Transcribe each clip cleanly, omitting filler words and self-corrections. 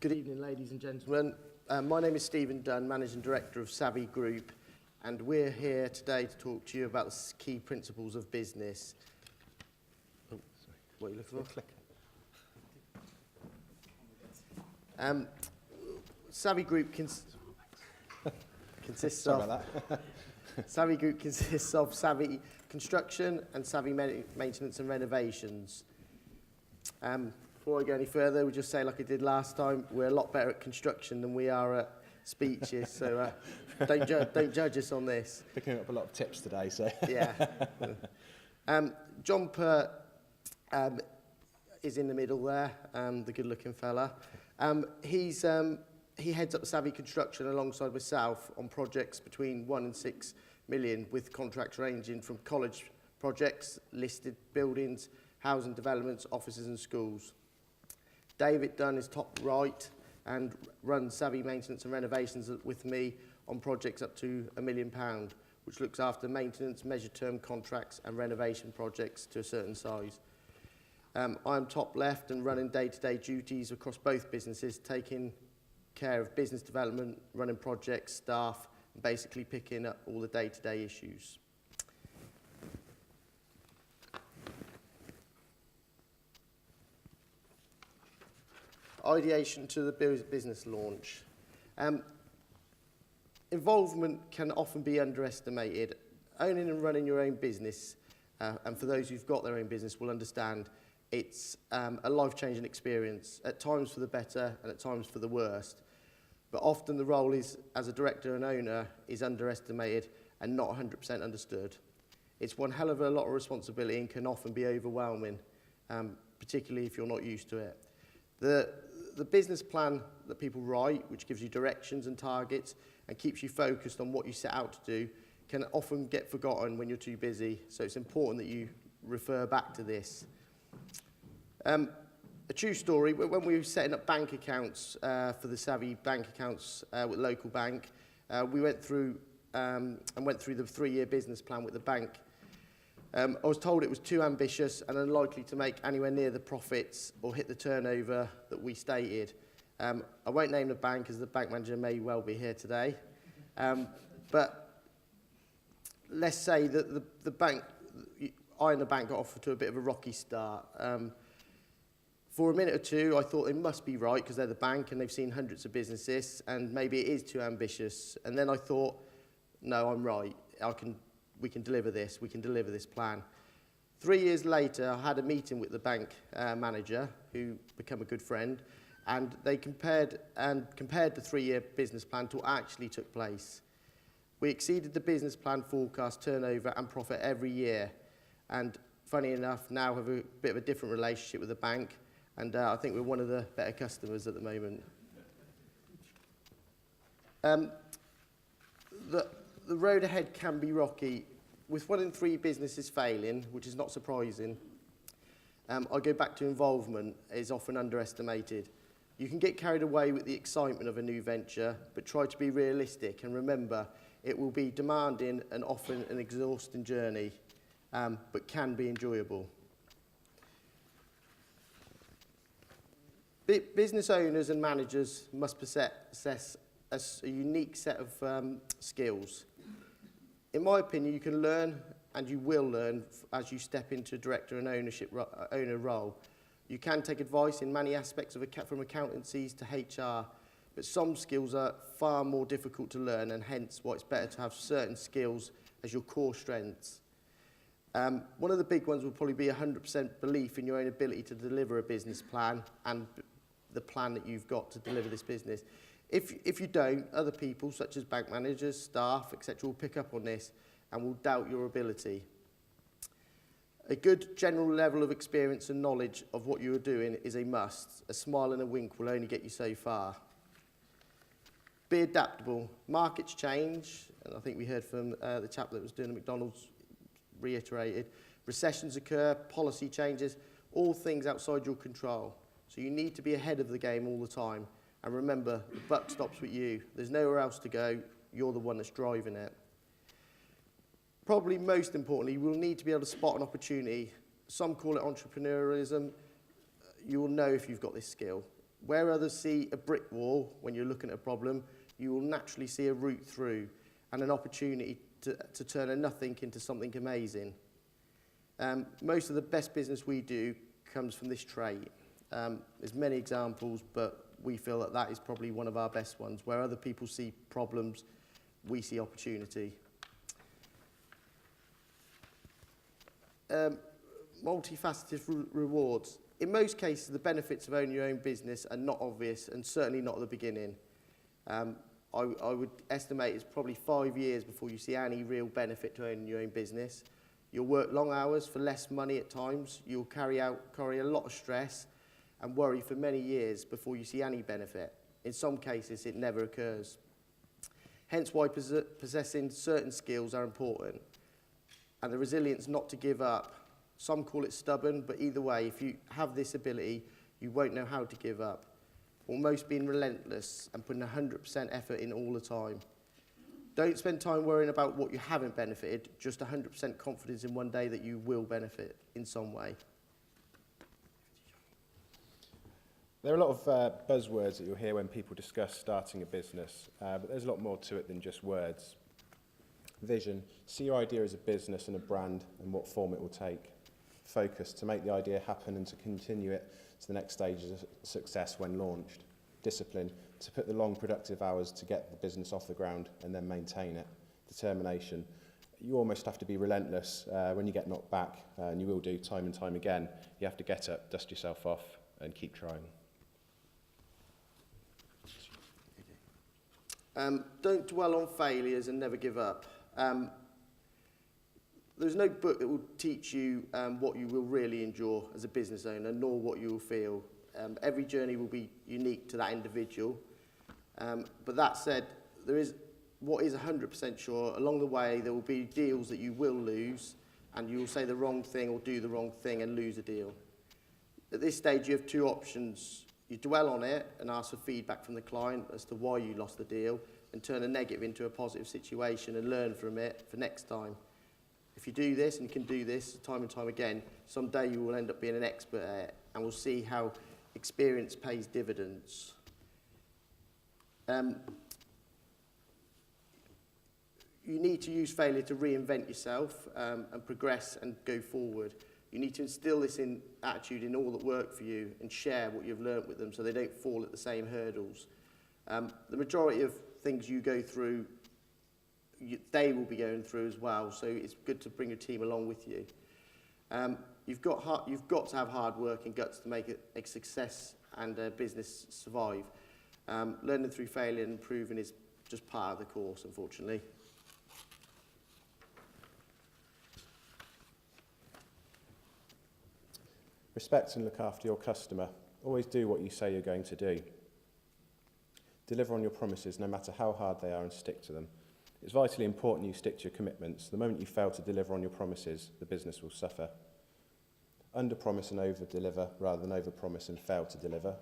Good evening, ladies and gentlemen. My name is Stephen Dunn, Managing Director of Savvy Group, and we're here today to talk to you about the key principles of business. Oh, sorry. What are you looking for? Savvy Group consists of Savvy Group consists of Savvy Construction and Savvy Maintenance and Renovations. Before I go any further, we'll just say, like I did last time, we're a lot better at construction than we are at speeches, so don't judge us on this. Picking up a lot of tips today, so. Yeah. John Pert is in the middle there, the good-looking fella. He heads up Savvy Construction alongside myself on projects between 1 and 6 million, with contracts ranging from college projects, listed buildings, housing developments, offices and schools. David Dunn is top right and runs Savvy Maintenance and Renovations with me on projects up to £1 million, which looks after maintenance, measured term contracts and renovation projects to a certain size. I'm top left and running day-to-day duties across both businesses, taking care of business development, running projects, staff, and basically picking up all the day-to-day issues. Ideation to the business launch. Involvement can often be underestimated. Owning and running your own business, and for those who've got their own business will understand, it's a life-changing experience, at times for the better and at times for the worst. But often the role is, as a director and owner, is underestimated and not 100% understood. It's one hell of a lot of responsibility and can often be overwhelming, particularly if you're not used to it. The business plan that people write, which gives you directions and targets and keeps you focused on what you set out to do, can often get forgotten when you're too busy. So it's important that you refer back to this. A true story, when we were setting up bank accounts for the Savvy bank accounts with local bank, we went through the 3-year business plan with the bank. I was told it was too ambitious and unlikely to make anywhere near the profits or hit the turnover that we stated. I won't name the bank, as the bank manager may well be here today. But let's say that I and the bank got off to a bit of a rocky start. For a minute or two, I thought they must be right because they're the bank and they've seen hundreds of businesses and maybe it is too ambitious. And then I thought, no, I'm right. We can deliver this plan. 3 years later, I had a meeting with the bank manager, who became a good friend, and they compared the 3-year business plan to what actually took place. We exceeded the business plan forecast turnover and profit every year, and funny enough, now have a bit of a different relationship with the bank, and I think we're one of the better customers at the moment. The road ahead can be rocky. With 1 in 3 businesses failing, which is not surprising, I go back to involvement is often underestimated. You can get carried away with the excitement of a new venture, but try to be realistic and remember it will be demanding and often an exhausting journey, but can be enjoyable. Business owners and managers must possess a unique set of skills. In my opinion, you can learn, and you will learn, as you step into director and owner role. You can take advice in many aspects from accountancies to HR, but some skills are far more difficult to learn, and hence why it's better to have certain skills as your core strengths. One of the big ones will probably be 100% belief in your own ability to deliver a business plan and the plan that you've got to deliver this business. If you don't, other people, such as bank managers, staff, etc., will pick up on this and will doubt your ability. A good general level of experience and knowledge of what you are doing is a must. A smile and a wink will only get you so far. Be adaptable. Markets change, and I think we heard from the chap that was doing the McDonald's reiterated. Recessions occur, policy changes, all things outside your control. So you need to be ahead of the game all the time. And remember, the buck stops with you. There's nowhere else to go. You're the one that's driving it. Probably most importantly, you will need to be able to spot an opportunity. Some call it entrepreneurialism. You will know if you've got this skill. Where others see a brick wall when you're looking at a problem, you will naturally see a route through and an opportunity to turn a nothing into something amazing. Most of the best business we do comes from this trait. There's many examples, but we feel that that is probably one of our best ones. Where other people see problems, we see opportunity. Multifaceted rewards. In most cases, the benefits of owning your own business are not obvious, and certainly not at the beginning. I would estimate it's probably 5 years before you see any real benefit to owning your own business. You'll work long hours for less money at times. You'll carry a lot of stress and worry for many years before you see any benefit. In some cases, it never occurs. Hence why possessing certain skills are important, and the resilience not to give up. Some call it stubborn, but either way, if you have this ability, you won't know how to give up. Almost being relentless and putting 100% effort in all the time. Don't spend time worrying about what you haven't benefited, just 100% confidence in one day that you will benefit in some way. There are a lot of buzzwords that you'll hear when people discuss starting a business, but there's a lot more to it than just words. Vision. See your idea as a business and a brand and what form it will take. Focus. To make the idea happen and to continue it to the next stage of success when launched. Discipline. To put the long productive hours to get the business off the ground and then maintain it. Determination. You almost have to be relentless when you get knocked back, and you will do time and time again. You have to get up, dust yourself off and keep trying. Don't dwell on failures and never give up. There's no book that will teach you what you will really endure as a business owner, nor what you will feel. Every journey will be unique to that individual. But that said, what is 100% sure, along the way there will be deals that you will lose, and you will say the wrong thing or do the wrong thing and lose a deal. At this stage, you have two options. You dwell on it and ask for feedback from the client as to why you lost the deal, and turn a negative into a positive situation and learn from it for next time. If you do this, and you can do this time and time again, someday you will end up being an expert at it, and we'll see how experience pays dividends. You need to use failure to reinvent yourself and progress and go forward. You need to instill this attitude in all that work for you and share what you've learnt with them so they don't fall at the same hurdles. The majority of things you go through, they will be going through as well, so it's good to bring your team along with you. You've got to have hard work and guts to make a success and a business survive. Learning through failure and improving is just part of the course, unfortunately. Respect and look after your customer. Always do what you say you're going to do. Deliver on your promises no matter how hard they are, and stick to them. It's vitally important you stick to your commitments. The moment you fail to deliver on your promises, the business will suffer. Under-promise and over-deliver rather than over-promise and fail to deliver.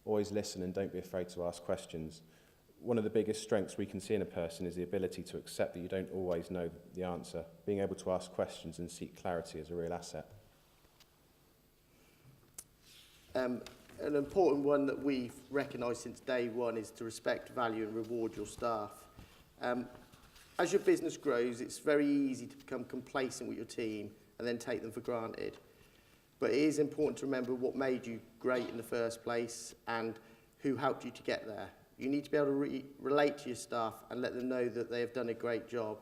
Always listen and don't be afraid to ask questions. One of the biggest strengths we can see in a person is the ability to accept that you don't always know the answer. Being able to ask questions and seek clarity is a real asset. An important one that we've recognised since day one is to respect, value and reward your staff. As your business grows, it's very easy to become complacent with your team and then take them for granted. But it is important to remember what made you great in the first place and who helped you to get there. You need to be able to relate to your staff and let them know that they have done a great job.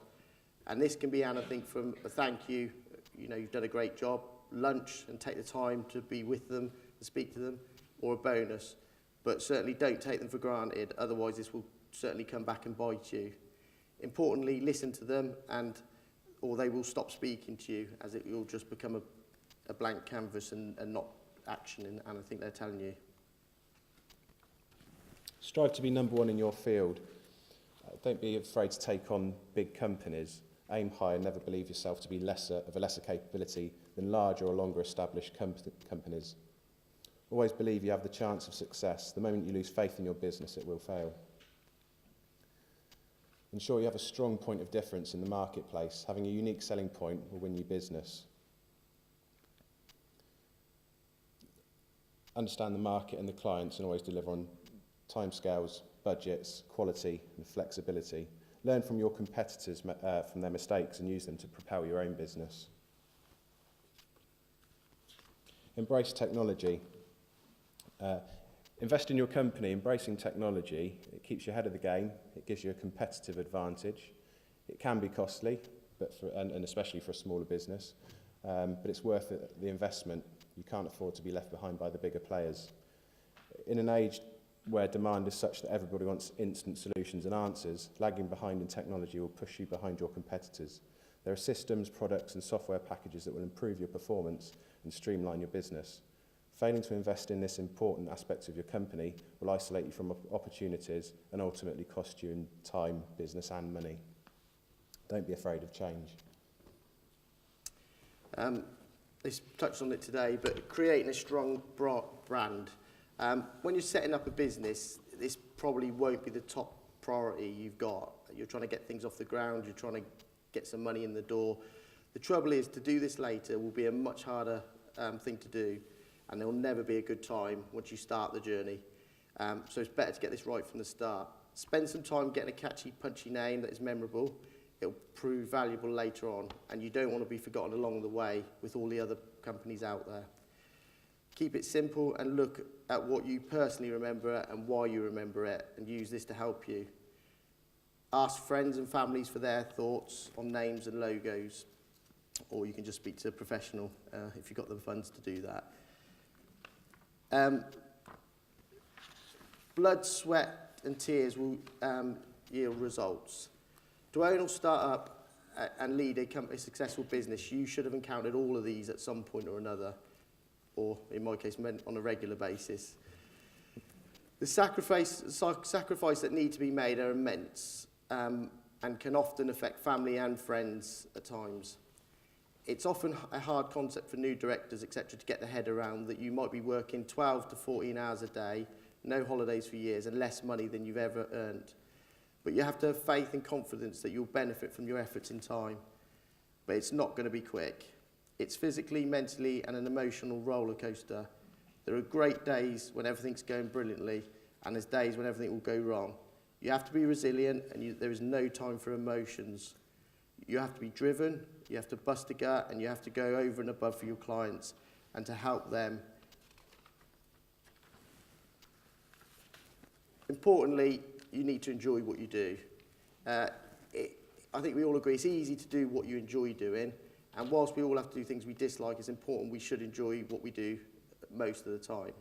And this can be anything from a thank you, you've done a great job, lunch and take the time to be with them and speak to them, or a bonus. But certainly don't take them for granted, otherwise this will certainly come back and bite you. Importantly, listen to them or they will stop speaking to you, as it will just become a blank canvas and not action and anything they're telling you. Strive to be number one in your field. Don't be afraid to take on big companies. Aim high and never believe yourself to be of a lesser capability than larger or longer established companies. Always believe you have the chance of success. The moment you lose faith in your business, it will fail. Ensure you have a strong point of difference in the marketplace. Having a unique selling point will win you business. understand the market and the clients and always deliver on timescales, budgets, quality and flexibility. Learn from your competitors, from their mistakes, and use them to propel your own business. Embrace technology. Invest in your company. Embracing technology, it keeps you ahead of the game. It gives you a competitive advantage. It can be costly, and especially for a smaller business, but it's worth the investment. You can't afford to be left behind by the bigger players. In an age where demand is such that everybody wants instant solutions and answers, lagging behind in technology will push you behind your competitors. There are systems, products and software packages that will improve your performance and streamline your business. Failing to invest in this important aspect of your company will isolate you from opportunities and ultimately cost you in time, business and money. Don't be afraid of change. They touched on it today, but creating a strong brand. When you're setting up a business, this probably won't be the top priority you've got. You're trying to get things off the ground, you're trying to get some money in the door. The trouble is, to do this later will be a much harder thing to do, and there will never be a good time once you start the journey. So it's better to get this right from the start. Spend some time getting a catchy, punchy name that is memorable. It'll prove valuable later on, and you don't want to be forgotten along the way with all the other companies out there. Keep it simple and look at what you personally remember and why you remember it, and use this to help you. Ask friends and families for their thoughts on names and logos, or you can just speak to a professional if you've got the funds to do that. Blood, sweat and tears will yield results. To own or start up and lead a successful business, you should have encountered all of these at some point or another, or in my case, on a regular basis. The sacrifice that need to be made are immense, and can often affect family and friends at times. It's often a hard concept for new directors, etc., to get their head around that you might be working 12 to 14 hours a day, no holidays for years, and less money than you've ever earned. But you have to have faith and confidence that you'll benefit from your efforts in time. But it's not going to be quick. It's physically, mentally, and an emotional roller coaster. There are great days when everything's going brilliantly, and there's days when everything will go wrong. You have to be resilient, and there is no time for emotions. You have to be driven, you have to bust a gut, and you have to go over and above for your clients and to help them. Importantly, you need to enjoy what you do. I think we all agree it's easy to do what you enjoy doing, and whilst we all have to do things we dislike, it's important we should enjoy what we do most of the time.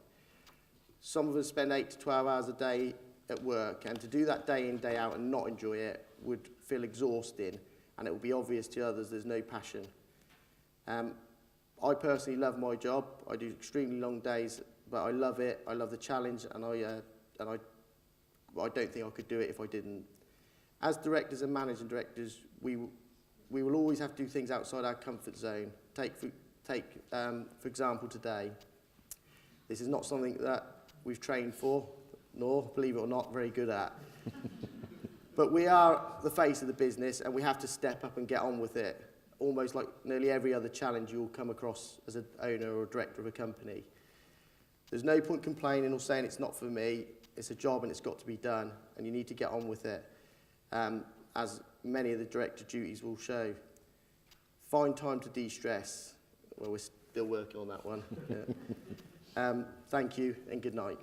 Some of us spend 8 to 12 hours a day at work, and to do that day in, day out and not enjoy it would feel exhausting, and it will be obvious to others there's no passion. I personally love my job. I do extremely long days, but I love it. I love the challenge, and I don't think I could do it if I didn't. As directors and managing directors, we will always have to do things outside our comfort zone. Take for example, today. This is not something that we've trained for, nor, believe it or not, very good at. But we are the face of the business, and we have to step up and get on with it, almost like nearly every other challenge you'll come across as an owner or director of a company. There's no point complaining or saying it's not for me. It's a job and it's got to be done, and you need to get on with it, as many of the director duties will show. Find time to de-stress. Well, we're still working on that one. Yeah. Thank you and good night.